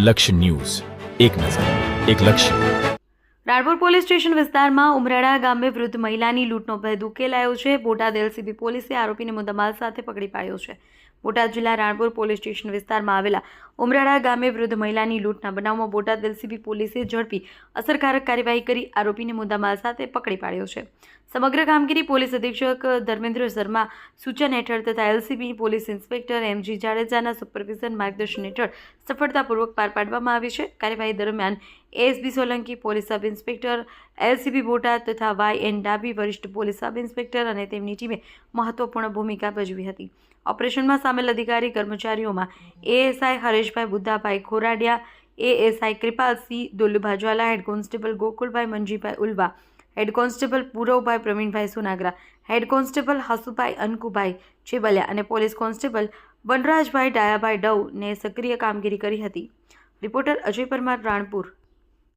લક્ષ્ય ન્યૂઝ, એક નજર, એક લક્ષ્ય. રાણપુર પોલીસ સ્ટેશન વિસ્તારમાં ઉમરાળા ગામે વૃદ્ધ મહિલાની લૂંટનો ભેદ ઉકેલાયો છે. બોટાદ એલસીબી પોલીસે આરોપીને મુદ્દામાલ સાથે પકડી પાડ્યો છે. બોટાદ જિલ્લા રાણપુર પોલીસ સ્ટેશન વિસ્તારમાં આવેલા ઉમરાળા ગામે વૃદ્ધ મહિલાની લૂંટના બનાવમાં બોટાદ એલસીબી પોલીસે ઝડપી અસરકારક કાર્યવાહી કરી આરોપીને મુદ્દામાલ સાથે પકડી પાડ્યો છે. સમગ્ર કામગીરી પોલીસ અધિક્ષક ધર્મેન્દ્ર શર્મા સૂચન હેઠળ તથા એલસીબી પોલીસ ઇન્સ્પેક્ટર એમજી જાડેજાના સુપરવિઝન માર્ગદર્શન હેઠળ સફળતાપૂર્વક પાર પાડવામાં આવી છે. કાર્યવાહી દરમિયાન ASB Solanki, police sub inspector LCB Botad તથા વાય.એન. ડાબી વરિષ્ઠ પોલીસ સબ ઇન્સ્પેક્ટર અને તેમની ટીમે મહત્વપૂર્ણ ભૂમિકા ભજવી હતી. ઓપરેશનમાં સામેલ અધિકારી કર્મચારીઓમાં ASI Hareshbhai Buddhabhai Khoradiya, ASI Kripalsinh Dullubha Jwala, head constable Gokulbhai Manjibhai Ulva, head constable Purvabhai Pravinbhai Sunagara, head constable Hasubhai Ankubhai Chebaliya અને પોલીસ કોન્સ્ટેબલ વનરાજભાઈ ડાયાભાઈ ડવ ને સક્રિય કામગીરી કરી હતી. રિપોર્ટર અજય પરમાર, રાણપુર.